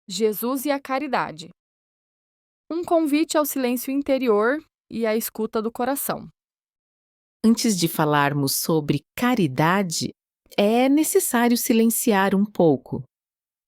Jesus e a caridade. Um convite ao silêncio interior e à escuta do coração. Antes de falarmos sobre caridade, é necessário silenciar um pouco.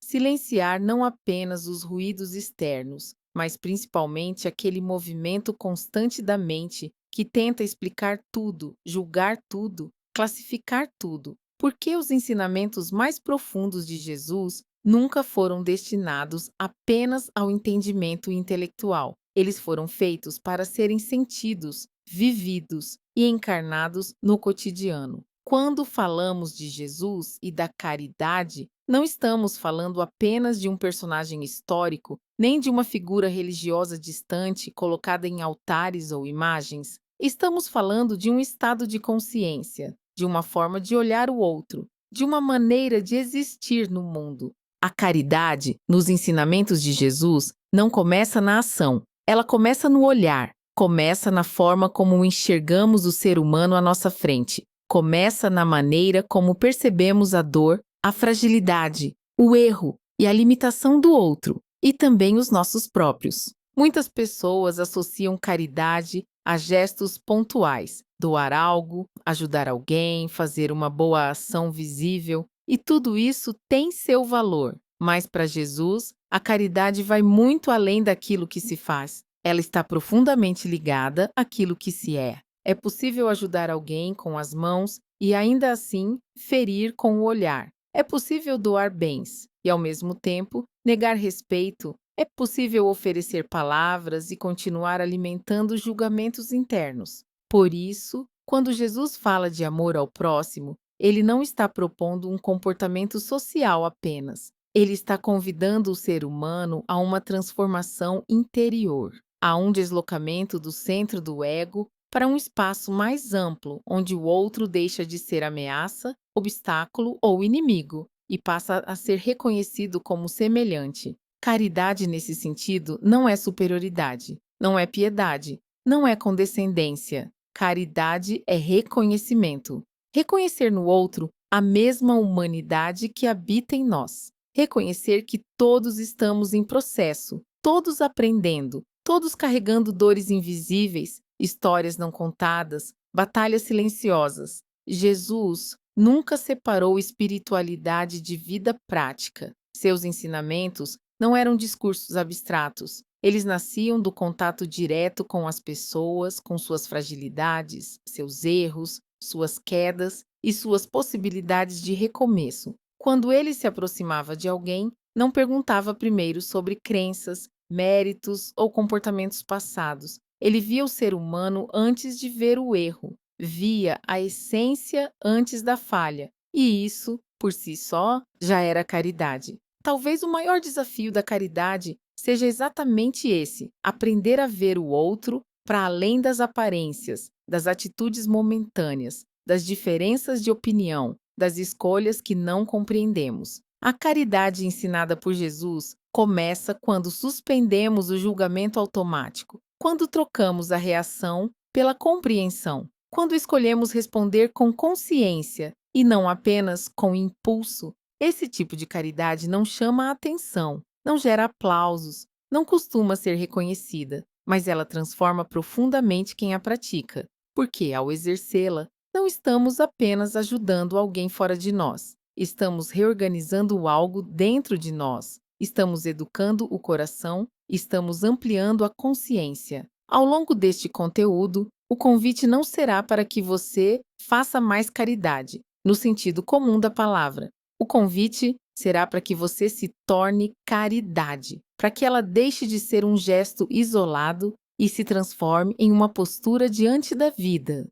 Silenciar não apenas os ruídos externos, mas principalmente aquele movimento constante da mente que tenta explicar tudo, julgar tudo, classificar tudo. Porque os ensinamentos mais profundos de Jesus nunca foram destinados apenas ao entendimento intelectual. Eles foram feitos para serem sentidos, vividos e encarnados no cotidiano. Quando falamos de Jesus e da caridade, não estamos falando apenas de um personagem histórico, nem de uma figura religiosa distante colocada em altares ou imagens. Estamos falando de um estado de consciência, de uma forma de olhar o outro, de uma maneira de existir no mundo. A caridade, nos ensinamentos de Jesus, não começa na ação, ela começa no olhar, começa na forma como enxergamos o ser humano à nossa frente, começa na maneira como percebemos a dor, a fragilidade, o erro e a limitação do outro, e também os nossos próprios. Muitas pessoas associam caridade a gestos pontuais, doar algo, ajudar alguém, fazer uma boa ação visível, e tudo isso tem seu valor. Mas para Jesus, a caridade vai muito além daquilo que se faz. Ela está profundamente ligada àquilo que se é. É possível ajudar alguém com as mãos e ainda assim ferir com o olhar. É possível doar bens e, ao mesmo tempo, negar respeito. É possível oferecer palavras e continuar alimentando julgamentos internos. Por isso, quando Jesus fala de amor ao próximo, ele não está propondo um comportamento social apenas. Ele está convidando o ser humano a uma transformação interior, a um deslocamento do centro do ego para um espaço mais amplo, onde o outro deixa de ser ameaça, obstáculo ou inimigo e passa a ser reconhecido como semelhante. Caridade, nesse sentido, não é superioridade, não é piedade, não é condescendência. Caridade é reconhecimento. Reconhecer no outro a mesma humanidade que habita em nós. Reconhecer que todos estamos em processo, todos aprendendo, todos carregando dores invisíveis, histórias não contadas, batalhas silenciosas. Jesus nunca separou espiritualidade de vida prática. Seus ensinamentos não eram discursos abstratos. Eles nasciam do contato direto com as pessoas, com suas fragilidades, seus erros, suas quedas e suas possibilidades de recomeço. Quando ele se aproximava de alguém, não perguntava primeiro sobre crenças, méritos ou comportamentos passados. Ele via o ser humano antes de ver o erro, via a essência antes da falha, e isso, por si só, já era caridade. Talvez o maior desafio da caridade seja exatamente esse: aprender a ver o outro para além das aparências, das atitudes momentâneas, das diferenças de opinião, das escolhas que não compreendemos. A caridade ensinada por Jesus começa quando suspendemos o julgamento automático, quando trocamos a reação pela compreensão, quando escolhemos responder com consciência e não apenas com impulso. Esse tipo de caridade não chama a atenção, não gera aplausos, não costuma ser reconhecida, mas ela transforma profundamente quem a pratica, porque, ao exercê-la, não estamos apenas ajudando alguém fora de nós, estamos reorganizando algo dentro de nós, estamos educando o coração, estamos ampliando a consciência. Ao longo deste conteúdo, o convite não será para que você faça mais caridade, no sentido comum da palavra. O convite será para que você se torne caridade, para que ela deixe de ser um gesto isolado e se transforme em uma postura diante da vida.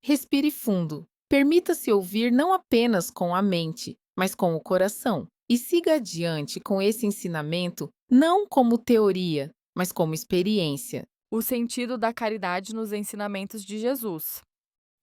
Respire fundo. Permita-se ouvir não apenas com a mente, mas com o coração. E siga adiante com esse ensinamento não como teoria, mas como experiência. O sentido da caridade nos ensinamentos de Jesus.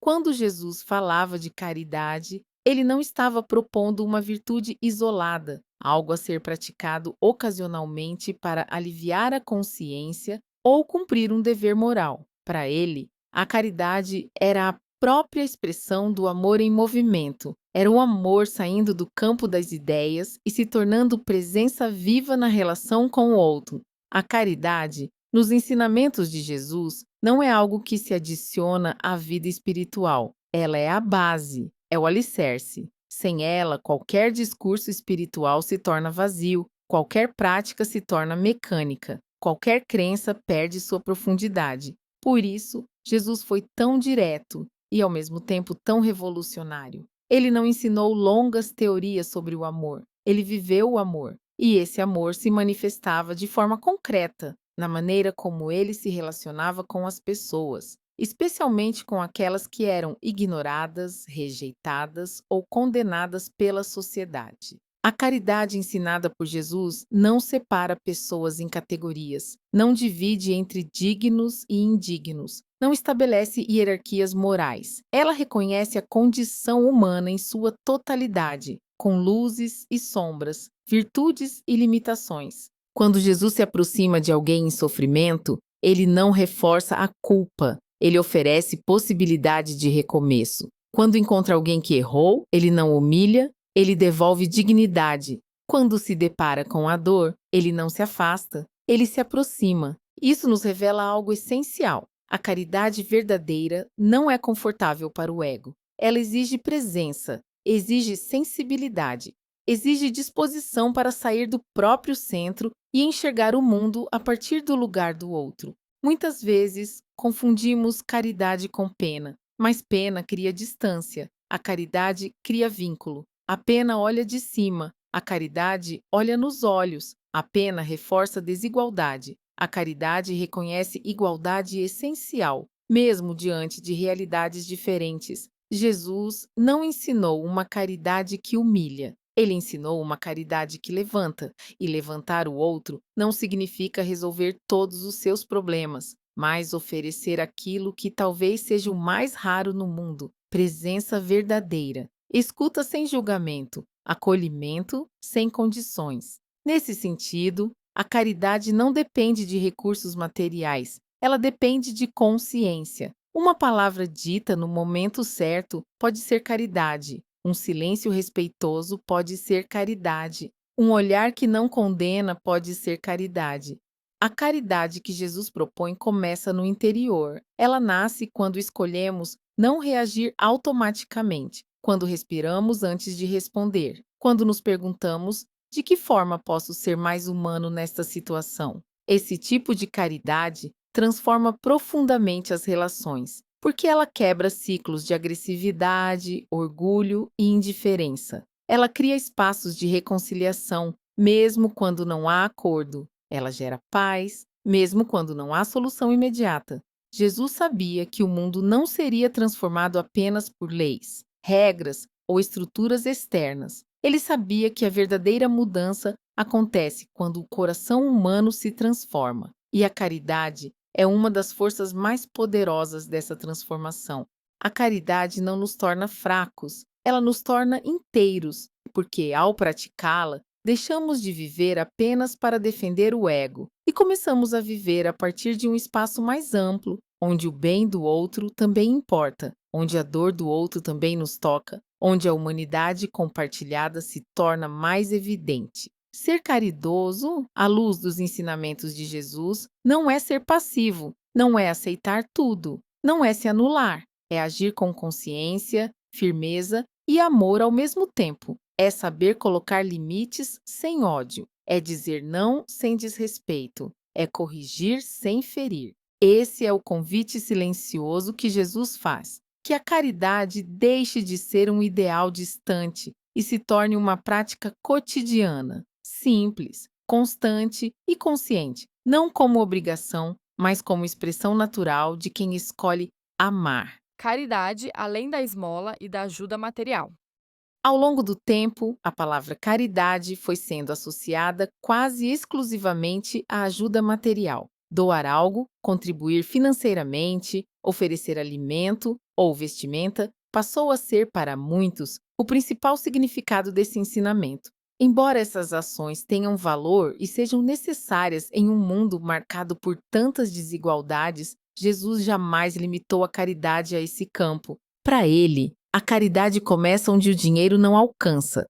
Quando Jesus falava de caridade, ele não estava propondo uma virtude isolada, algo a ser praticado ocasionalmente para aliviar a consciência ou cumprir um dever moral. Para ele, a caridade era a própria expressão do amor em movimento. Era o amor saindo do campo das ideias e se tornando presença viva na relação com o outro. A caridade, nos ensinamentos de Jesus, não é algo que se adiciona à vida espiritual. Ela é a base, é o alicerce. Sem ela, qualquer discurso espiritual se torna vazio, qualquer prática se torna mecânica, qualquer crença perde sua profundidade. Por isso, Jesus foi tão direto e, ao mesmo tempo, tão revolucionário. Ele não ensinou longas teorias sobre o amor, ele viveu o amor. E esse amor se manifestava de forma concreta na maneira como ele se relacionava com as pessoas, especialmente com aquelas que eram ignoradas, rejeitadas ou condenadas pela sociedade. A caridade ensinada por Jesus não separa pessoas em categorias, não divide entre dignos e indignos, não estabelece hierarquias morais. Ela reconhece a condição humana em sua totalidade, com luzes e sombras, virtudes e limitações. Quando Jesus se aproxima de alguém em sofrimento, ele não reforça a culpa, ele oferece possibilidade de recomeço. Quando encontra alguém que errou, ele não humilha, ele devolve dignidade. Quando se depara com a dor, ele não se afasta, ele se aproxima. Isso nos revela algo essencial. A caridade verdadeira não é confortável para o ego. Ela exige presença, exige sensibilidade, exige disposição para sair do próprio centro e enxergar o mundo a partir do lugar do outro. Muitas vezes, confundimos caridade com pena, mas pena cria distância, a caridade cria vínculo. A pena olha de cima, a caridade olha nos olhos, a pena reforça desigualdade. A caridade reconhece igualdade essencial, mesmo diante de realidades diferentes. Jesus não ensinou uma caridade que humilha. Ele ensinou uma caridade que levanta, e levantar o outro não significa resolver todos os seus problemas, mas oferecer aquilo que talvez seja o mais raro no mundo: presença verdadeira, escuta sem julgamento, acolhimento sem condições. Nesse sentido, a caridade não depende de recursos materiais, ela depende de consciência. Uma palavra dita no momento certo pode ser caridade. Um silêncio respeitoso pode ser caridade. Um olhar que não condena pode ser caridade. A caridade que Jesus propõe começa no interior. Ela nasce quando escolhemos não reagir automaticamente, quando respiramos antes de responder, quando nos perguntamos: de que forma posso ser mais humano nesta situação? Esse tipo de caridade transforma profundamente as relações, porque ela quebra ciclos de agressividade, orgulho e indiferença. Ela cria espaços de reconciliação, mesmo quando não há acordo. Ela gera paz, mesmo quando não há solução imediata. Jesus sabia que o mundo não seria transformado apenas por leis, regras ou estruturas externas. Ele sabia que a verdadeira mudança acontece quando o coração humano se transforma, e a caridade é uma das forças mais poderosas dessa transformação. A caridade não nos torna fracos, ela nos torna inteiros, porque, ao praticá-la, deixamos de viver apenas para defender o ego e começamos a viver a partir de um espaço mais amplo, onde o bem do outro também importa, onde a dor do outro também nos toca, onde a humanidade compartilhada se torna mais evidente. Ser caridoso, à luz dos ensinamentos de Jesus, não é ser passivo, não é aceitar tudo, não é se anular, é agir com consciência, firmeza e amor ao mesmo tempo. É saber colocar limites sem ódio, é dizer não sem desrespeito, é corrigir sem ferir. Esse é o convite silencioso que Jesus faz: que a caridade deixe de ser um ideal distante e se torne uma prática cotidiana, simples, constante e consciente, não como obrigação, mas como expressão natural de quem escolhe amar. Caridade além da esmola e da ajuda material. Ao longo do tempo, a palavra caridade foi sendo associada quase exclusivamente à ajuda material. Doar algo, contribuir financeiramente, oferecer alimento ou vestimenta passou a ser, para muitos, o principal significado desse ensinamento. Embora essas ações tenham valor e sejam necessárias em um mundo marcado por tantas desigualdades, Jesus jamais limitou a caridade a esse campo. Para ele, A caridade começa onde o dinheiro não alcança.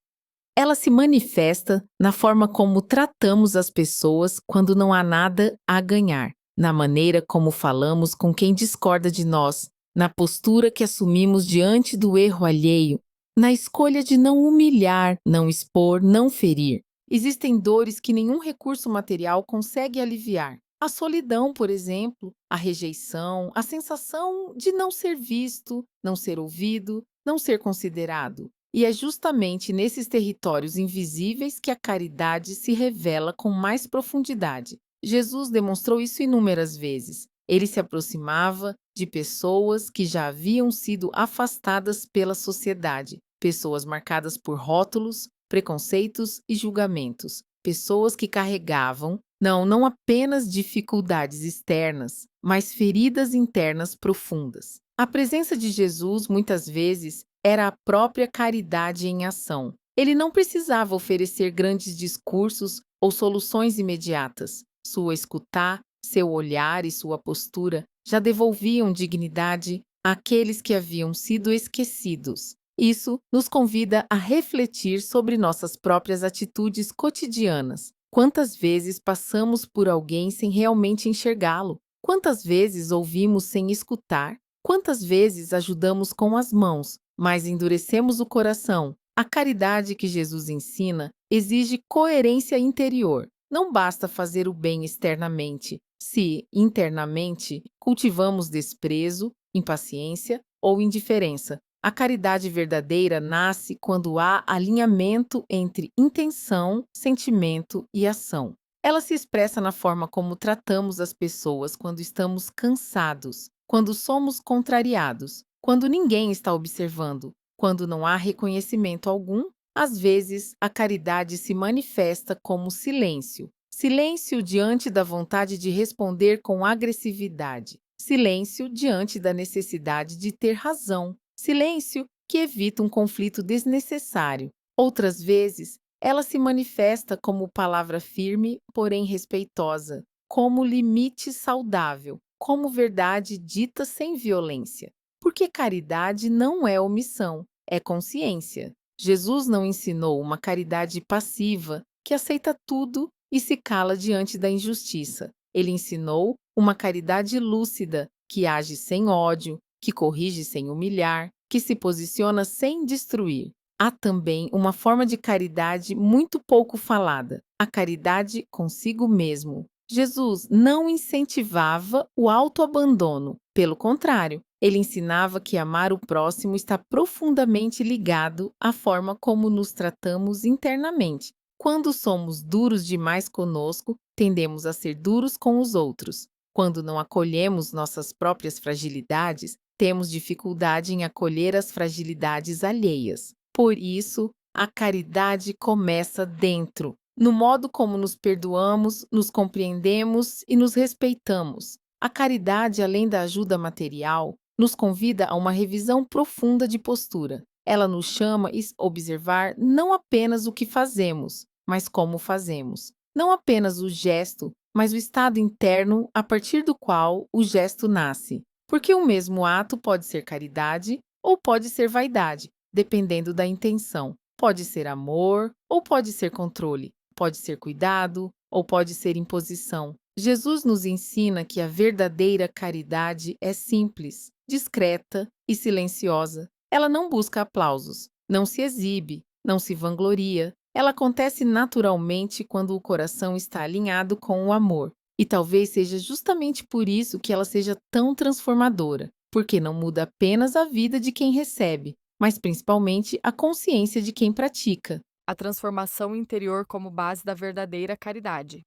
Ela se manifesta na forma como tratamos as pessoas quando não há nada a ganhar, na maneira como falamos com quem discorda de nós, na postura que assumimos diante do erro alheio, na escolha de não humilhar, não expor, não ferir. Existem dores que nenhum recurso material consegue aliviar. A solidão, por exemplo, a rejeição, a sensação de não ser visto, não ser ouvido, não ser considerado. E é justamente nesses territórios invisíveis que a caridade se revela com mais profundidade. Jesus demonstrou isso inúmeras vezes. Ele se aproximava de pessoas que já haviam sido afastadas pela sociedade, pessoas marcadas por rótulos, preconceitos e julgamentos, pessoas que carregavam não apenas dificuldades externas, mas feridas internas profundas. A presença de Jesus, muitas vezes, era a própria caridade em ação. Ele não precisava oferecer grandes discursos ou soluções imediatas. Sua escuta, seu olhar e sua postura já devolviam dignidade àqueles que haviam sido esquecidos. Isso nos convida a refletir sobre nossas próprias atitudes cotidianas. Quantas vezes passamos por alguém sem realmente enxergá-lo? Quantas vezes ouvimos sem escutar? Quantas vezes ajudamos com as mãos, mas endurecemos o coração? A caridade que Jesus ensina exige coerência interior. Não basta fazer o bem externamente, se, internamente, cultivamos desprezo, impaciência ou indiferença. A caridade verdadeira nasce quando há alinhamento entre intenção, sentimento e ação. Ela se expressa na forma como tratamos as pessoas quando estamos cansados, quando somos contrariados, quando ninguém está observando, quando não há reconhecimento algum. Às vezes, a caridade se manifesta como silêncio. Silêncio diante da vontade de responder com agressividade. Silêncio diante da necessidade de ter razão. Silêncio que evita um conflito desnecessário. Outras vezes, ela se manifesta como palavra firme, porém respeitosa, como limite saudável, como verdade dita sem violência. Porque caridade não é omissão, é consciência. Jesus não ensinou uma caridade passiva que aceita tudo e se cala diante da injustiça. Ele ensinou uma caridade lúcida que age sem ódio, que corrige sem humilhar, que se posiciona sem destruir. Há também uma forma de caridade muito pouco falada, a caridade consigo mesmo. Jesus não incentivava o autoabandono, pelo contrário, ele ensinava que amar o próximo está profundamente ligado à forma como nos tratamos internamente. Quando somos duros demais conosco, tendemos a ser duros com os outros. Quando não acolhemos nossas próprias fragilidades, temos dificuldade em acolher as fragilidades alheias. Por isso, a caridade começa dentro, no modo como nos perdoamos, nos compreendemos e nos respeitamos. A caridade, além da ajuda material, nos convida a uma revisão profunda de postura. Ela nos chama a observar não apenas o que fazemos, mas como fazemos. Não apenas o gesto, mas o estado interno a partir do qual o gesto nasce. Porque o mesmo ato pode ser caridade ou pode ser vaidade, dependendo da intenção. Pode ser amor ou pode ser controle. Pode ser cuidado ou pode ser imposição. Jesus nos ensina que a verdadeira caridade é simples, discreta e silenciosa. Ela não busca aplausos, não se exibe, não se vangloria. Ela acontece naturalmente quando o coração está alinhado com o amor. E talvez seja justamente por isso que ela seja tão transformadora, porque não muda apenas a vida de quem recebe, mas principalmente a consciência de quem pratica. A transformação interior como base da verdadeira caridade.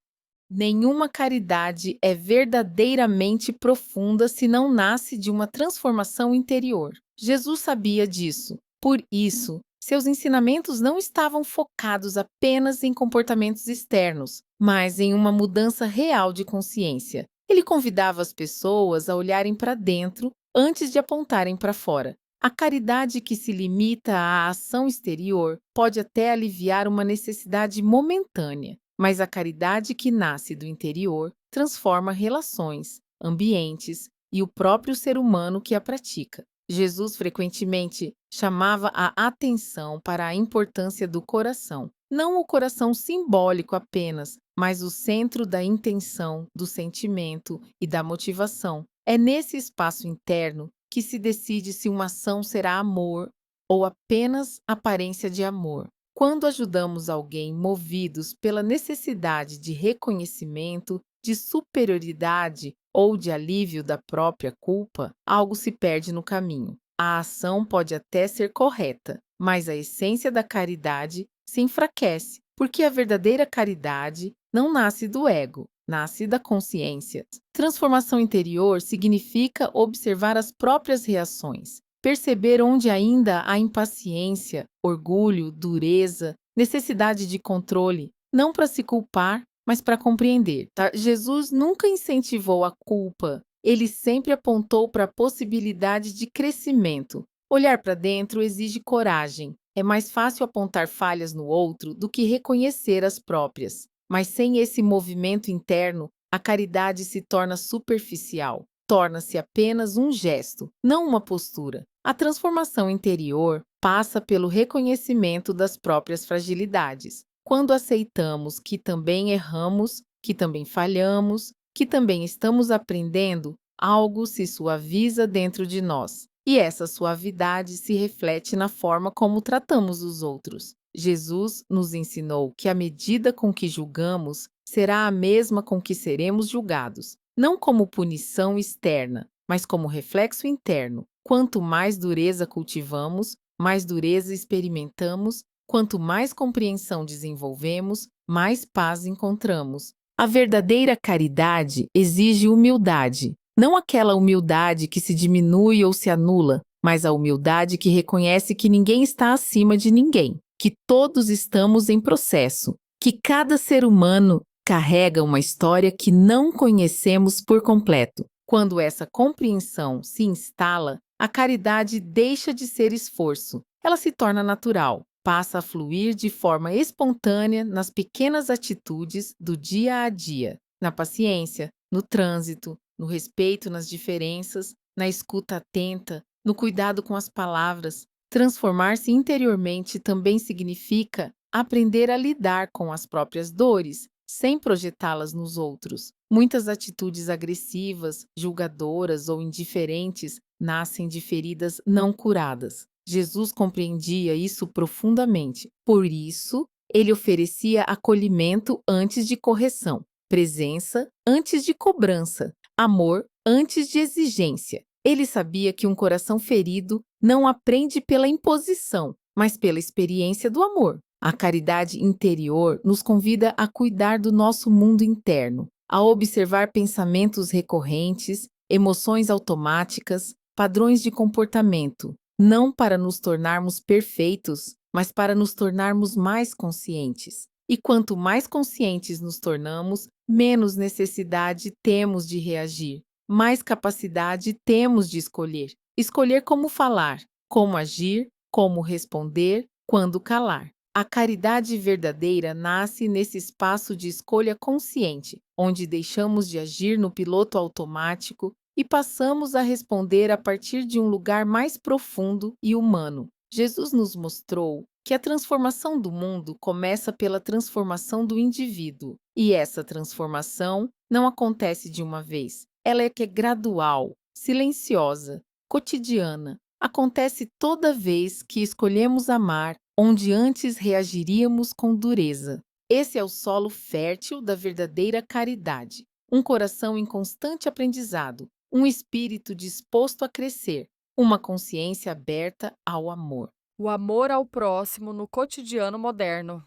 Nenhuma caridade é verdadeiramente profunda se não nasce de uma transformação interior. Jesus sabia disso. Por isso, seus ensinamentos não estavam focados apenas em comportamentos externos, mas em uma mudança real de consciência. Ele convidava as pessoas a olharem para dentro antes de apontarem para fora. A caridade que se limita à ação exterior pode até aliviar uma necessidade momentânea, mas a caridade que nasce do interior transforma relações, ambientes e o próprio ser humano que a pratica. Jesus frequentemente chamava a atenção para a importância do coração. Não o coração simbólico apenas, mas o centro da intenção, do sentimento e da motivação. É nesse espaço interno que se decide se uma ação será amor ou apenas aparência de amor. Quando ajudamos alguém movidos pela necessidade de reconhecimento, de superioridade ou de alívio da própria culpa, algo se perde no caminho. A ação pode até ser correta, mas a essência da caridade se enfraquece, porque a verdadeira caridade não nasce do ego, nasce da consciência. Transformação interior significa observar as próprias reações, perceber onde ainda há impaciência, orgulho, dureza, necessidade de controle, não para se culpar, mas para compreender. Tá? Jesus nunca incentivou a culpa, ele sempre apontou para a possibilidade de crescimento. Olhar para dentro exige coragem. É mais fácil apontar falhas no outro do que reconhecer as próprias. Mas sem esse movimento interno, a caridade se torna superficial, torna-se apenas um gesto, não uma postura. A transformação interior passa pelo reconhecimento das próprias fragilidades. Quando aceitamos que também erramos, que também falhamos, que também estamos aprendendo, algo se suaviza dentro de nós. E essa suavidade se reflete na forma como tratamos os outros. Jesus nos ensinou que a medida com que julgamos será a mesma com que seremos julgados, não como punição externa, mas como reflexo interno. Quanto mais dureza cultivamos, mais dureza experimentamos, quanto mais compreensão desenvolvemos, mais paz encontramos. A verdadeira caridade exige humildade, não aquela humildade que se diminui ou se anula, mas a humildade que reconhece que ninguém está acima de ninguém, que todos estamos em processo, que cada ser humano carrega uma história que não conhecemos por completo. Quando essa compreensão se instala, a caridade deixa de ser esforço, ela se torna natural, passa a fluir de forma espontânea nas pequenas atitudes do dia a dia, na paciência, no trânsito, no respeito nas diferenças, na escuta atenta, no cuidado com as palavras. Transformar-se interiormente também significa aprender a lidar com as próprias dores, sem projetá-las nos outros. Muitas atitudes agressivas, julgadoras ou indiferentes nascem de feridas não curadas. Jesus compreendia isso profundamente. Por isso, ele oferecia acolhimento antes de correção, presença antes de cobrança, amor antes de exigência. Ele sabia que um coração ferido não aprende pela imposição, mas pela experiência do amor. A caridade interior nos convida a cuidar do nosso mundo interno, a observar pensamentos recorrentes, emoções automáticas, padrões de comportamento, não para nos tornarmos perfeitos, mas para nos tornarmos mais conscientes. E quanto mais conscientes nos tornamos, menos necessidade temos de reagir, mais capacidade temos de escolher. Escolher como falar, como agir, como responder, quando calar. A caridade verdadeira nasce nesse espaço de escolha consciente, onde deixamos de agir no piloto automático e passamos a responder a partir de um lugar mais profundo e humano. Jesus nos mostrou que a transformação do mundo começa pela transformação do indivíduo, e essa transformação não acontece de uma vez. Ela é gradual, silenciosa, cotidiana. Acontece toda vez que escolhemos amar, onde antes reagiríamos com dureza. Esse é o solo fértil da verdadeira caridade. Um coração em constante aprendizado, um espírito disposto a crescer, uma consciência aberta ao amor. O amor ao próximo no cotidiano moderno.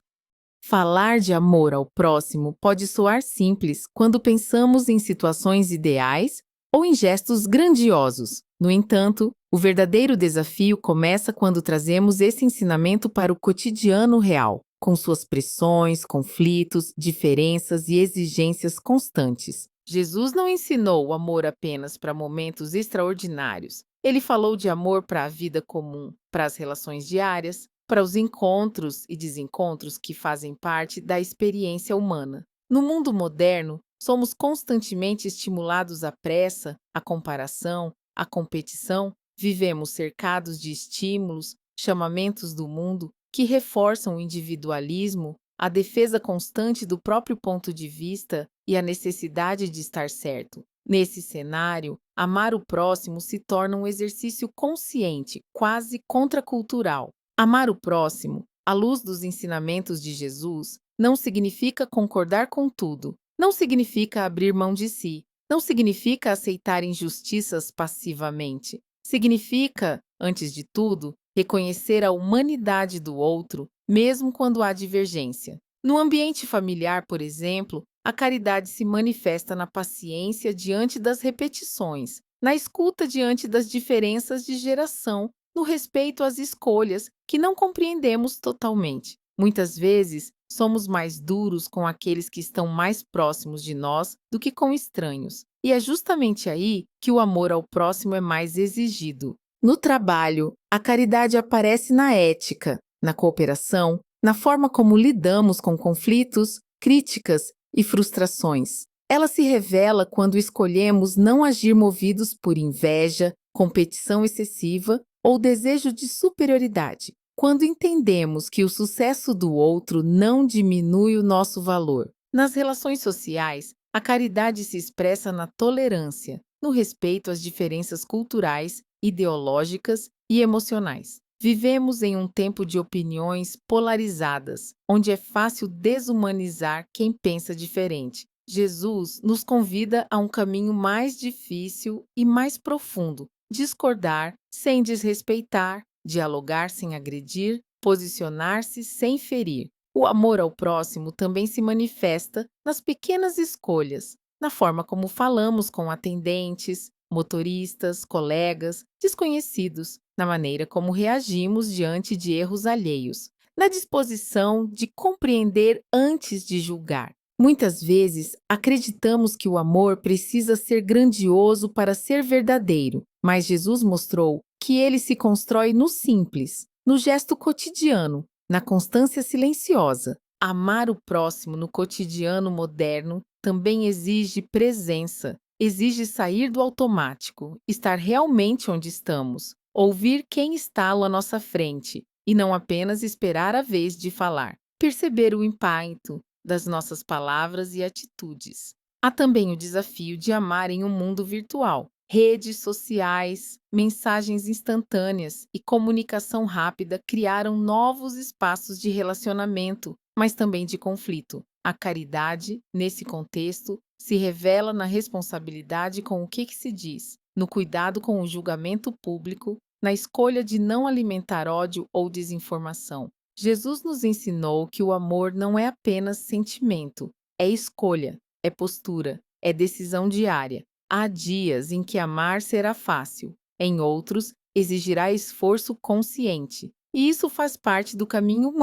Falar de amor ao próximo pode soar simples quando pensamos em situações ideais ou em gestos grandiosos. No entanto, o verdadeiro desafio começa quando trazemos esse ensinamento para o cotidiano real, com suas pressões, conflitos, diferenças e exigências constantes. Jesus não ensinou o amor apenas para momentos extraordinários. Ele falou de amor para a vida comum, para as relações diárias, para os encontros e desencontros que fazem parte da experiência humana. No mundo moderno, somos constantemente estimulados à pressa, à comparação, à competição. vivemos cercados de estímulos, chamamentos do mundo que reforçam o individualismo, a defesa constante do próprio ponto de vista e a necessidade de estar certo. Nesse cenário, amar o próximo se torna um exercício consciente, quase contracultural. Amar o próximo, à luz dos ensinamentos de Jesus, não significa concordar com tudo, não significa abrir mão de si, não significa aceitar injustiças passivamente. Significa, antes de tudo, reconhecer a humanidade do outro, mesmo quando há divergência. No ambiente familiar, por exemplo, a caridade se manifesta na paciência diante das repetições, na escuta diante das diferenças de geração, no respeito às escolhas que não compreendemos totalmente. Muitas vezes, somos mais duros com aqueles que estão mais próximos de nós do que com estranhos. E é justamente aí que o amor ao próximo é mais exigido. No trabalho, a caridade aparece na ética, na cooperação, na forma como lidamos com conflitos, críticas e frustrações. Ela se revela quando escolhemos não agir movidos por inveja, competição excessiva ou desejo de superioridade. Quando entendemos que o sucesso do outro não diminui o nosso valor. Nas relações sociais, a caridade se expressa na tolerância, no respeito às diferenças culturais, ideológicas e emocionais. Vivemos em um tempo de opiniões polarizadas, onde é fácil desumanizar quem pensa diferente. Jesus nos convida a um caminho mais difícil e mais profundo: discordar sem desrespeitar, dialogar sem agredir, posicionar-se sem ferir. O amor ao próximo também se manifesta nas pequenas escolhas, na forma como falamos com atendentes, motoristas, colegas, desconhecidos, na maneira como reagimos diante de erros alheios, na disposição de compreender antes de julgar. Muitas vezes acreditamos que o amor precisa ser grandioso para ser verdadeiro, mas Jesus mostrou que ele se constrói no simples, no gesto cotidiano, na constância silenciosa. Amar o próximo no cotidiano moderno também exige presença, exige sair do automático, estar realmente onde estamos, ouvir quem está à nossa frente e não apenas esperar a vez de falar, perceber o impacto das nossas palavras e atitudes. Há também o desafio de amar em um mundo virtual. Redes sociais, mensagens instantâneas e comunicação rápida criaram novos espaços de relacionamento, mas também de conflito. A caridade, nesse contexto, se revela na responsabilidade com o que se diz, no cuidado com o julgamento público, na escolha de não alimentar ódio ou desinformação. Jesus nos ensinou que o amor não é apenas sentimento, é escolha, é postura, é decisão diária. Há dias em que amar será fácil, em outros exigirá esforço consciente, e isso faz parte do caminho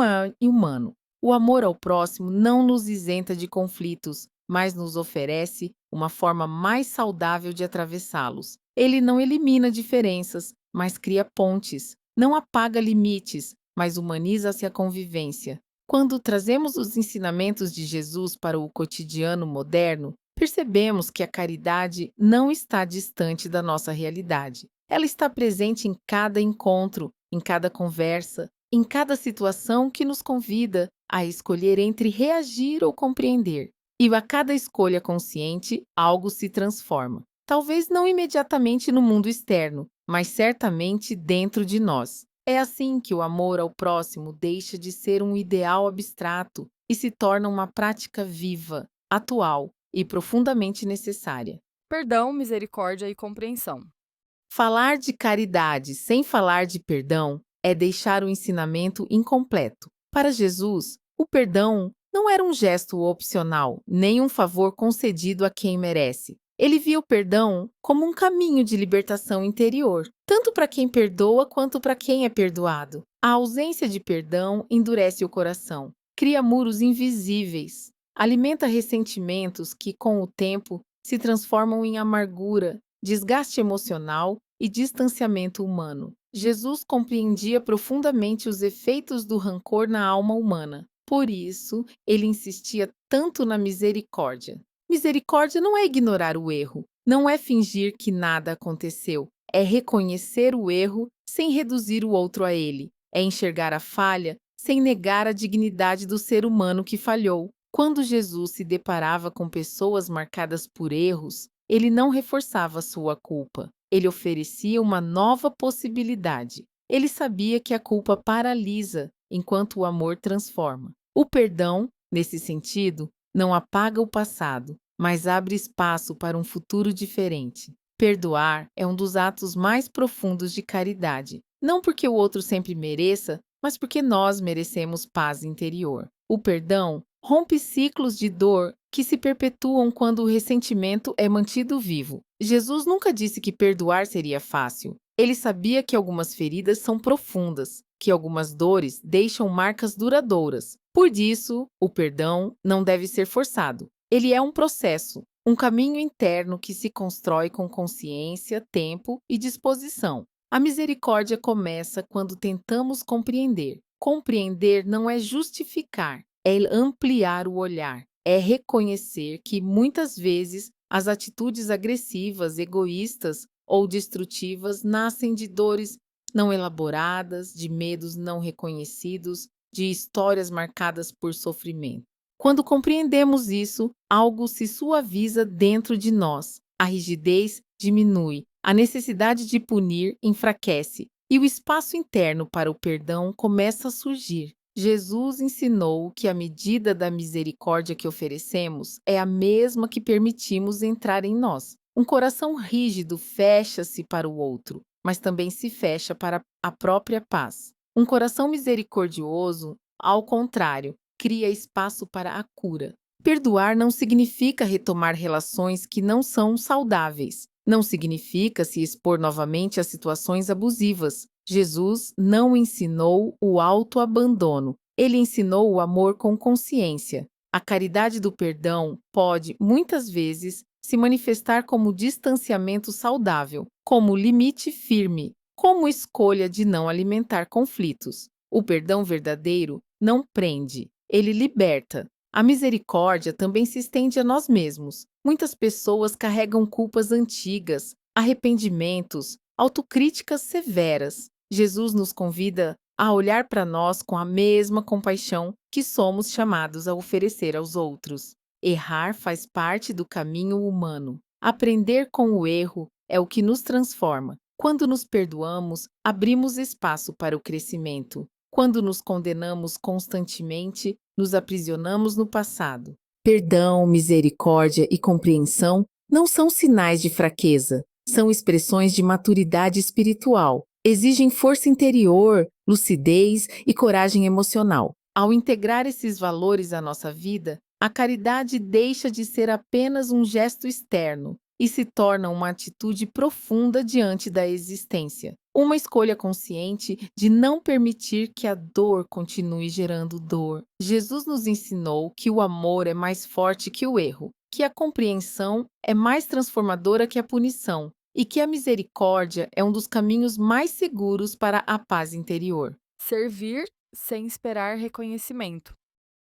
humano. O amor ao próximo não nos isenta de conflitos, mas nos oferece uma forma mais saudável de atravessá-los. Ele não elimina diferenças, mas cria pontes, não apaga limites, mas humaniza-se a convivência. Quando trazemos os ensinamentos de Jesus para o cotidiano moderno, percebemos que a caridade não está distante da nossa realidade. Ela está presente em cada encontro, em cada conversa, em cada situação que nos convida a escolher entre reagir ou compreender. E a cada escolha consciente, algo se transforma. Talvez não imediatamente no mundo externo, mas certamente dentro de nós. É assim que o amor ao próximo deixa de ser um ideal abstrato e se torna uma prática viva, atual e profundamente necessária. Perdão, misericórdia e compreensão. Falar de caridade sem falar de perdão é deixar o ensinamento incompleto. Para Jesus, o perdão não era um gesto opcional, nem um favor concedido a quem merece. Ele via o perdão como um caminho de libertação interior, tanto para quem perdoa quanto para quem é perdoado. A ausência de perdão endurece o coração, cria muros invisíveis, alimenta ressentimentos que, com o tempo, se transformam em amargura, desgaste emocional e distanciamento humano. Jesus compreendia profundamente os efeitos do rancor na alma humana. Por isso, ele insistia tanto na misericórdia. Misericórdia não é ignorar o erro, não é fingir que nada aconteceu, é reconhecer o erro sem reduzir o outro a ele, é enxergar a falha sem negar a dignidade do ser humano que falhou. Quando Jesus se deparava com pessoas marcadas por erros, ele não reforçava sua culpa, ele oferecia uma nova possibilidade. Ele sabia que a culpa paralisa, enquanto o amor transforma. O perdão, nesse sentido, não apaga o passado, mas abre espaço para um futuro diferente. Perdoar é um dos atos mais profundos de caridade, não porque o outro sempre mereça, mas porque nós merecemos paz interior. O perdão rompe ciclos de dor que se perpetuam quando o ressentimento é mantido vivo. Jesus nunca disse que perdoar seria fácil. Ele sabia que algumas feridas são profundas, que algumas dores deixam marcas duradouras. Por isso, o perdão não deve ser forçado. Ele é um processo, um caminho interno que se constrói com consciência, tempo e disposição. A misericórdia começa quando tentamos compreender. Compreender não é justificar, é ampliar o olhar, é reconhecer que muitas vezes as atitudes agressivas, egoístas ou destrutivas nascem de dores não elaboradas, de medos não reconhecidos, de histórias marcadas por sofrimento. Quando compreendemos isso, algo se suaviza dentro de nós, a rigidez diminui, a necessidade de punir enfraquece e o espaço interno para o perdão começa a surgir. Jesus ensinou que a medida da misericórdia que oferecemos é a mesma que permitimos entrar em nós. Um coração rígido fecha-se para o outro, mas também se fecha para a própria paz. Um coração misericordioso, ao contrário, cria espaço para a cura. Perdoar não significa retomar relações que não são saudáveis. Não significa se expor novamente a situações abusivas. Jesus não ensinou o autoabandono. Ele ensinou o amor com consciência. A caridade do perdão pode, muitas vezes, se manifestar como distanciamento saudável, como limite firme, como escolha de não alimentar conflitos. O perdão verdadeiro não prende, ele liberta. A misericórdia também se estende a nós mesmos. Muitas pessoas carregam culpas antigas, arrependimentos, autocríticas severas. Jesus nos convida a olhar para nós com a mesma compaixão que somos chamados a oferecer aos outros. Errar faz parte do caminho humano. Aprender com o erro é o que nos transforma. Quando nos perdoamos, abrimos espaço para o crescimento. Quando nos condenamos constantemente, nos aprisionamos no passado. Perdão, misericórdia e compreensão não são sinais de fraqueza, são expressões de maturidade espiritual. Exigem força interior, lucidez e coragem emocional. Ao integrar esses valores à nossa vida, a caridade deixa de ser apenas um gesto externo e se torna uma atitude profunda diante da existência. Uma escolha consciente de não permitir que a dor continue gerando dor. Jesus nos ensinou que o amor é mais forte que o erro, que a compreensão é mais transformadora que a punição e que a misericórdia é um dos caminhos mais seguros para a paz interior. Servir sem esperar reconhecimento.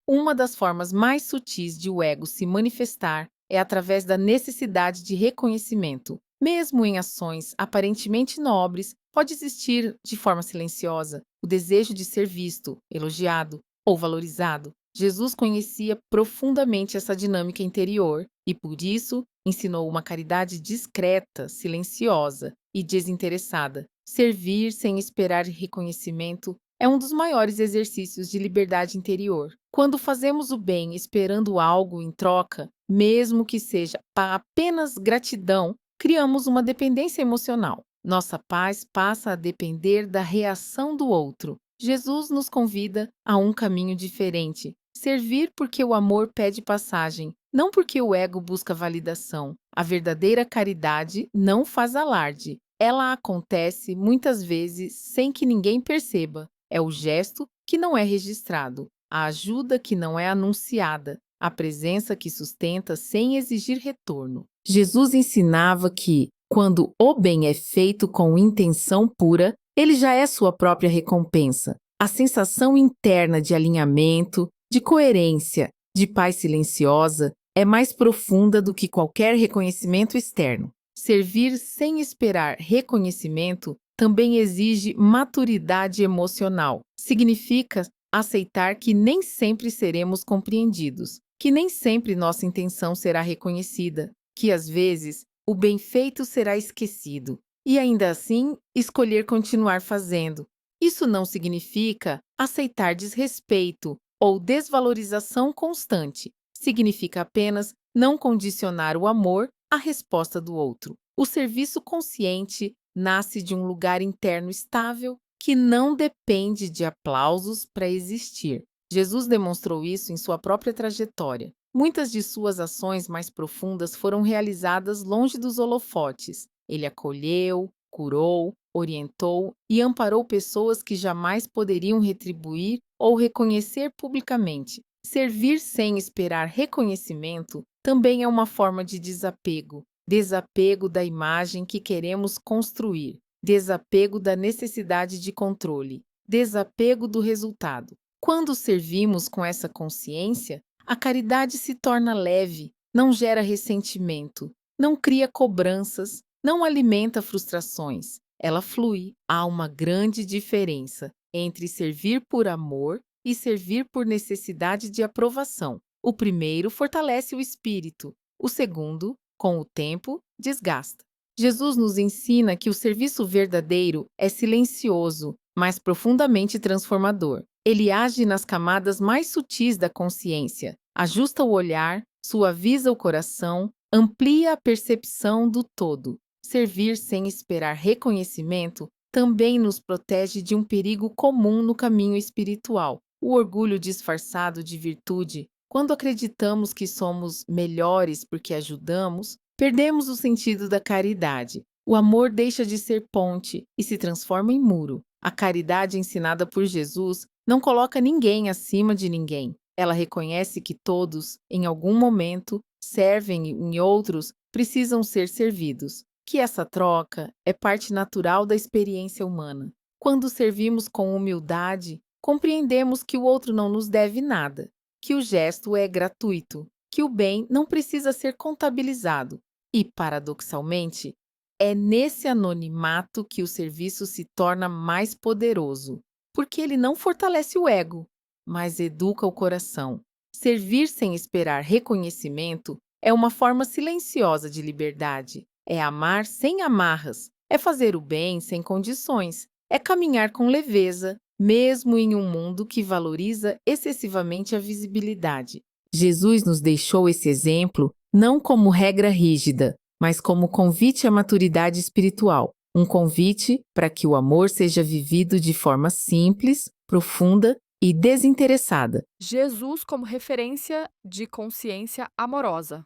Uma das formas mais sutis de o ego se manifestar é através da necessidade de reconhecimento. Mesmo em ações aparentemente nobres, pode existir, de forma silenciosa, o desejo de ser visto, elogiado ou valorizado. Jesus conhecia profundamente essa dinâmica interior e, por isso, ensinou uma caridade discreta, silenciosa e desinteressada. Servir sem esperar reconhecimento é um dos maiores exercícios de liberdade interior. Quando fazemos o bem esperando algo em troca, mesmo que seja apenas gratidão, criamos uma dependência emocional. Nossa paz passa a depender da reação do outro. Jesus nos convida a um caminho diferente. Servir porque o amor pede passagem, não porque o ego busca validação. A verdadeira caridade não faz alarde. Ela acontece muitas vezes sem que ninguém perceba. É o gesto que não é registrado, a ajuda que não é anunciada, a presença que sustenta sem exigir retorno. Jesus ensinava que, quando o bem é feito com intenção pura, ele já é sua própria recompensa. A sensação interna de alinhamento, de coerência, de paz silenciosa é mais profunda do que qualquer reconhecimento externo. Servir sem esperar reconhecimento também exige maturidade emocional. Significa aceitar que nem sempre seremos compreendidos, que nem sempre nossa intenção será reconhecida, que às vezes o bem feito será esquecido, e ainda assim escolher continuar fazendo. Isso não significa aceitar desrespeito ou desvalorização constante. Significa apenas não condicionar o amor à resposta do outro. O serviço consciente nasce de um lugar interno estável que não depende de aplausos para existir. Jesus demonstrou isso em sua própria trajetória. Muitas de suas ações mais profundas foram realizadas longe dos holofotes. Ele acolheu, curou, orientou e amparou pessoas que jamais poderiam retribuir ou reconhecer publicamente. Servir sem esperar reconhecimento também é uma forma de desapego. Desapego da imagem que queremos construir, desapego da necessidade de controle, desapego do resultado. Quando servimos com essa consciência, a caridade se torna leve, não gera ressentimento, não cria cobranças, não alimenta frustrações. Ela flui. Há uma grande diferença entre servir por amor e servir por necessidade de aprovação. O primeiro fortalece o espírito, o segundo, com o tempo, desgasta. Jesus nos ensina que o serviço verdadeiro é silencioso, mas profundamente transformador. Ele age nas camadas mais sutis da consciência, ajusta o olhar, suaviza o coração, amplia a percepção do todo. Servir sem esperar reconhecimento também nos protege de um perigo comum no caminho espiritual, o orgulho disfarçado de virtude. Quando acreditamos que somos melhores porque ajudamos, perdemos o sentido da caridade. O amor deixa de ser ponte e se transforma em muro. A caridade ensinada por Jesus não coloca ninguém acima de ninguém. Ela reconhece que todos, em algum momento, servem e outros precisam ser servidos. Que essa troca é parte natural da experiência humana. Quando servimos com humildade, compreendemos que o outro não nos deve nada, que o gesto é gratuito, que o bem não precisa ser contabilizado. E, paradoxalmente, é nesse anonimato que o serviço se torna mais poderoso, porque ele não fortalece o ego, mas educa o coração. Servir sem esperar reconhecimento é uma forma silenciosa de liberdade. É amar sem amarras, é fazer o bem sem condições, é caminhar com leveza, mesmo em um mundo que valoriza excessivamente a visibilidade. Jesus nos deixou esse exemplo não como regra rígida, mas como convite à maturidade espiritual, um convite para que o amor seja vivido de forma simples, profunda e desinteressada. Jesus como referência de consciência amorosa.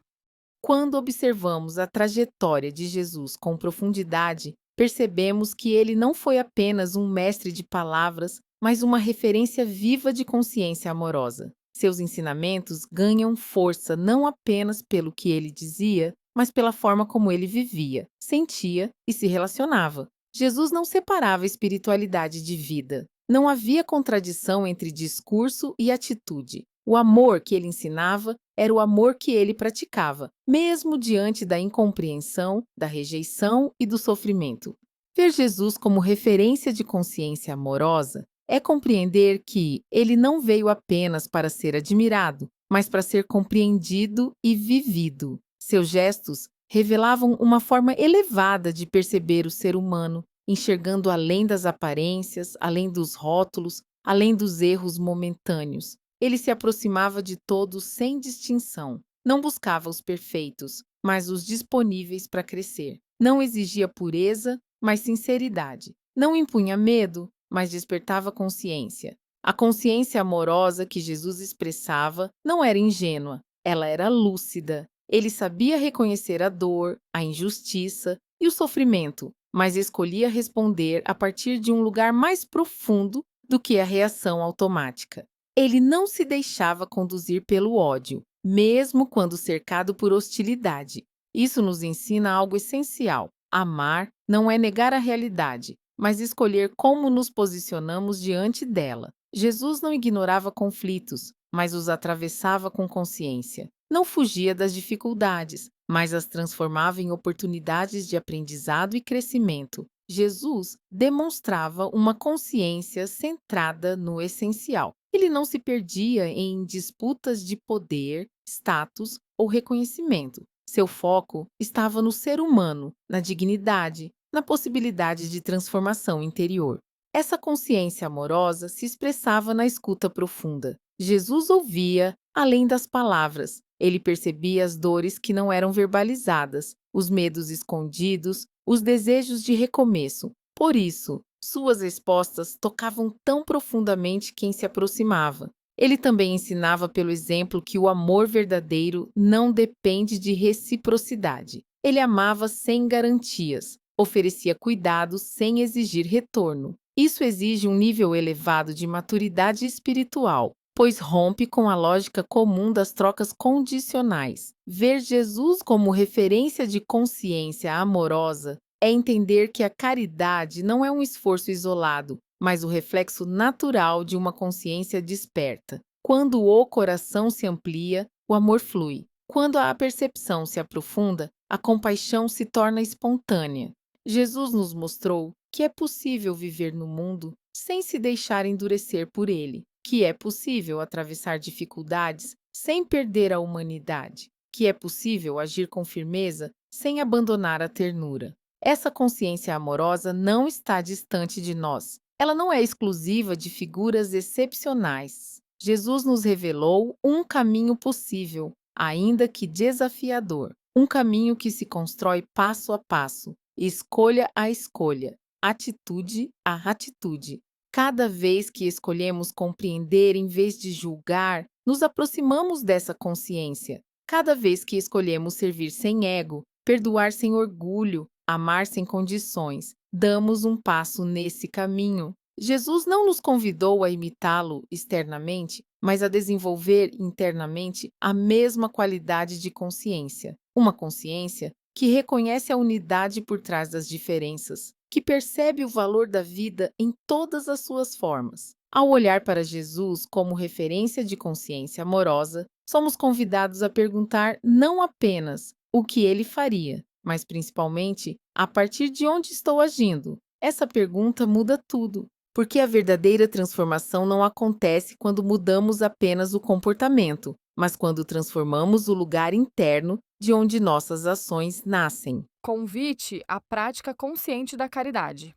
Quando observamos a trajetória de Jesus com profundidade, percebemos que ele não foi apenas um mestre de palavras, mas uma referência viva de consciência amorosa. Seus ensinamentos ganham força não apenas pelo que ele dizia, mas pela forma como ele vivia, sentia e se relacionava. Jesus não separava espiritualidade de vida. Não havia contradição entre discurso e atitude. O amor que ele ensinava era o amor que ele praticava, mesmo diante da incompreensão, da rejeição e do sofrimento. Ver Jesus como referência de consciência amorosa é compreender que ele não veio apenas para ser admirado, mas para ser compreendido e vivido. Seus gestos revelavam uma forma elevada de perceber o ser humano, enxergando além das aparências, além dos rótulos, além dos erros momentâneos. Ele se aproximava de todos sem distinção. Não buscava os perfeitos, mas os disponíveis para crescer. Não exigia pureza, mas sinceridade. Não impunha medo, mas despertava consciência. A consciência amorosa que Jesus expressava não era ingênua, ela era lúcida. Ele sabia reconhecer a dor, a injustiça e o sofrimento, mas escolhia responder a partir de um lugar mais profundo do que a reação automática. Ele não se deixava conduzir pelo ódio, mesmo quando cercado por hostilidade. Isso nos ensina algo essencial. Amar não é negar a realidade, mas escolher como nos posicionamos diante dela. Jesus não ignorava conflitos, mas os atravessava com consciência. não fugia das dificuldades, mas as transformava em oportunidades de aprendizado e crescimento. Jesus demonstrava uma consciência centrada no essencial. Ele não se perdia em disputas de poder, status ou reconhecimento. Seu foco estava no ser humano, na dignidade, na possibilidade de transformação interior. Essa consciência amorosa se expressava na escuta profunda. Jesus ouvia além das palavras. Ele percebia as dores que não eram verbalizadas, os medos escondidos, os desejos de recomeço. Por isso, suas respostas tocavam tão profundamente quem se aproximava. Ele também ensinava pelo exemplo que o amor verdadeiro não depende de reciprocidade. Ele amava sem garantias, oferecia cuidados sem exigir retorno. Isso exige um nível elevado de maturidade espiritual, pois rompe com a lógica comum das trocas condicionais. Ver Jesus como referência de consciência amorosa é entender que a caridade não é um esforço isolado, mas o reflexo natural de uma consciência desperta. Quando o coração se amplia, o amor flui. Quando a percepção se aprofunda, a compaixão se torna espontânea. Jesus nos mostrou que é possível viver no mundo sem se deixar endurecer por ele, que é possível atravessar dificuldades sem perder a humanidade, que é possível agir com firmeza sem abandonar a ternura. Essa consciência amorosa não está distante de nós. Ela não é exclusiva de figuras excepcionais. Jesus nos revelou um caminho possível, ainda que desafiador, um caminho que se constrói passo a passo, escolha a escolha, atitude a atitude. Cada vez que escolhemos compreender em vez de julgar, nos aproximamos dessa consciência. Cada vez que escolhemos servir sem ego, perdoar sem orgulho, amar sem condições, damos um passo nesse caminho. Jesus não nos convidou a imitá-lo externamente, mas a desenvolver internamente a mesma qualidade de consciência. Uma consciência que reconhece a unidade por trás das diferenças, que percebe o valor da vida em todas as suas formas. Ao olhar para Jesus como referência de consciência amorosa, somos convidados a perguntar não apenas o que ele faria, mas principalmente a partir de onde estou agindo. Essa pergunta muda tudo, porque a verdadeira transformação não acontece quando mudamos apenas o comportamento, mas quando transformamos o lugar interno de onde nossas ações nascem. Convite à prática consciente da caridade.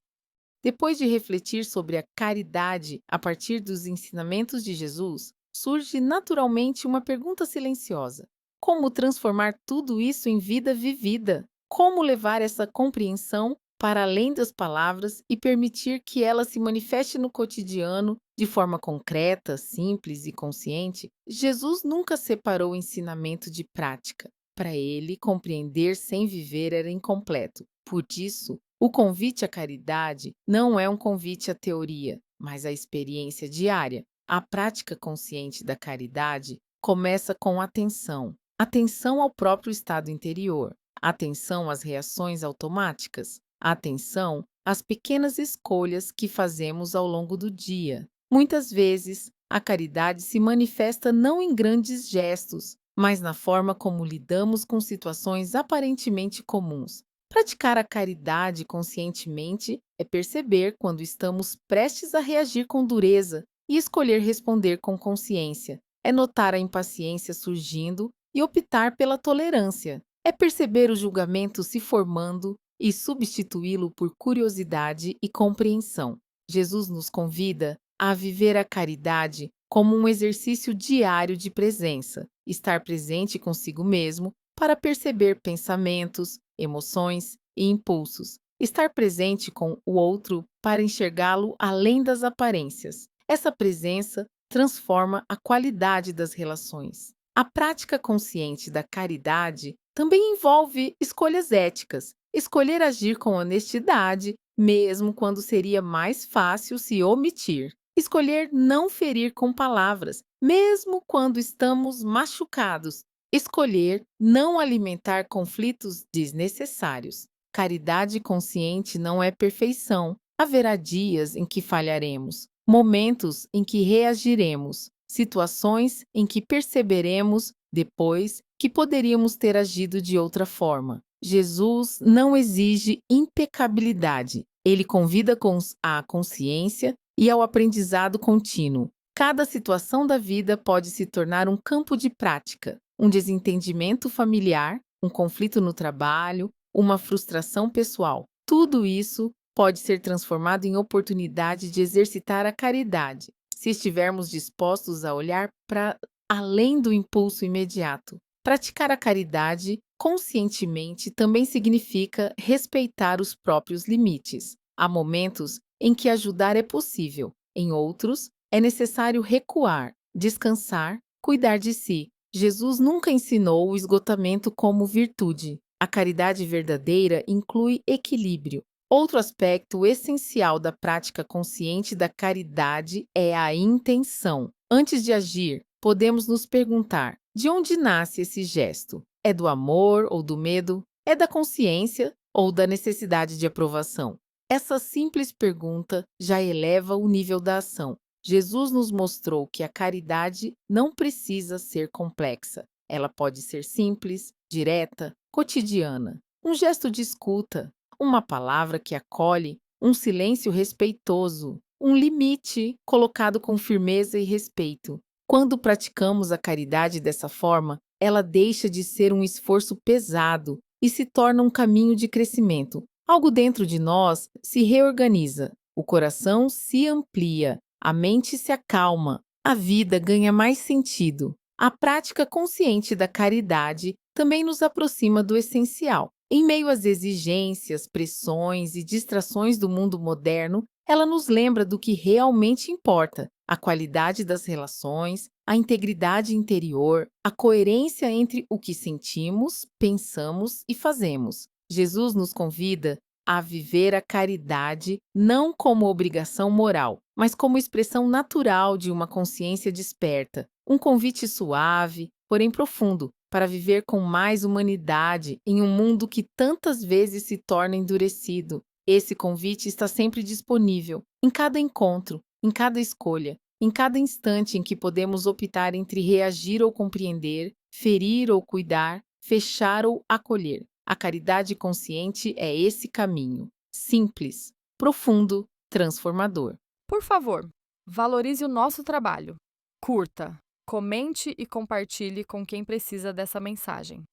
Depois de refletir sobre a caridade a partir dos ensinamentos de Jesus, surge naturalmente uma pergunta silenciosa: como transformar tudo isso em vida vivida? Como levar essa compreensão para além das palavras e permitir que ela se manifeste no cotidiano de forma concreta, simples e consciente? Jesus nunca separou o ensinamento de prática. Para ele, compreender sem viver era incompleto. Por isso, o convite à caridade não é um convite à teoria, mas à experiência diária. A prática consciente da caridade começa com atenção. Atenção ao próprio estado interior, atenção às reações automáticas, atenção às pequenas escolhas que fazemos ao longo do dia. Muitas vezes, a caridade se manifesta não em grandes gestos, mas na forma como lidamos com situações aparentemente comuns. Praticar a caridade conscientemente é perceber quando estamos prestes a reagir com dureza e escolher responder com consciência. É notar a impaciência surgindo e optar pela tolerância. É perceber o julgamento se formando e substituí-lo por curiosidade e compreensão. Jesus nos convida a viver a caridade como um exercício diário de presença, estar presente consigo mesmo para perceber pensamentos, emoções e impulsos, estar presente com o outro para enxergá-lo além das aparências. Essa presença transforma a qualidade das relações. A prática consciente da caridade também envolve escolhas éticas, escolher agir com honestidade, mesmo quando seria mais fácil se omitir. Escolher não ferir com palavras, mesmo quando estamos machucados. Escolher não alimentar conflitos desnecessários. Caridade consciente não é perfeição. Haverá dias em que falharemos, momentos em que reagiremos, situações em que perceberemos depois que poderíamos ter agido de outra forma. Jesus não exige impecabilidade. Ele convida à consciência e ao aprendizado contínuo. Cada situação da vida pode se tornar um campo de prática, um desentendimento familiar, um conflito no trabalho, uma frustração pessoal. Tudo isso pode ser transformado em oportunidade de exercitar a caridade, se estivermos dispostos a olhar para além do impulso imediato. Praticar a caridade conscientemente também significa respeitar os próprios limites. Há momentos em que ajudar é possível, em outros, é necessário recuar, descansar, cuidar de si. Jesus nunca ensinou o esgotamento como virtude. A caridade verdadeira inclui equilíbrio. Outro aspecto essencial da prática consciente da caridade é a intenção. Antes de agir, podemos nos perguntar: de onde nasce esse gesto? É do amor ou do medo? É da consciência ou da necessidade de aprovação? Essa simples pergunta já eleva o nível da ação. Jesus nos mostrou que a caridade não precisa ser complexa. Ela pode ser simples, direta, cotidiana. Um gesto de escuta, uma palavra que acolhe, um silêncio respeitoso, um limite colocado com firmeza e respeito. Quando praticamos a caridade dessa forma, ela deixa de ser um esforço pesado e se torna um caminho de crescimento. Algo dentro de nós se reorganiza, o coração se amplia, a mente se acalma, a vida ganha mais sentido. A prática consciente da caridade também nos aproxima do essencial. Em meio às exigências, pressões e distrações do mundo moderno, ela nos lembra do que realmente importa: a qualidade das relações, a integridade interior, a coerência entre o que sentimos, pensamos e fazemos. Jesus nos convida a viver a caridade não como obrigação moral, mas como expressão natural de uma consciência desperta. Um convite suave, porém profundo, para viver com mais humanidade em um mundo que tantas vezes se torna endurecido. Esse convite está sempre disponível, em cada encontro, em cada escolha, em cada instante em que podemos optar entre reagir ou compreender, ferir ou cuidar, fechar ou acolher. A caridade consciente é esse caminho, simples, profundo, transformador. Por favor, valorize o nosso trabalho. Curta, comente e compartilhe com quem precisa dessa mensagem.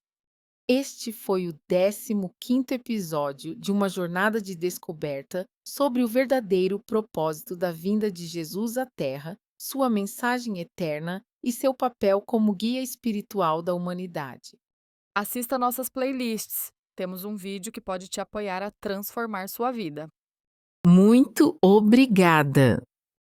Este foi o 15º episódio de uma jornada de descoberta sobre o verdadeiro propósito da vinda de Jesus à Terra, sua mensagem eterna e seu papel como guia espiritual da humanidade. Assista nossas playlists. Temos um vídeo que pode te apoiar a transformar sua vida. Muito obrigada!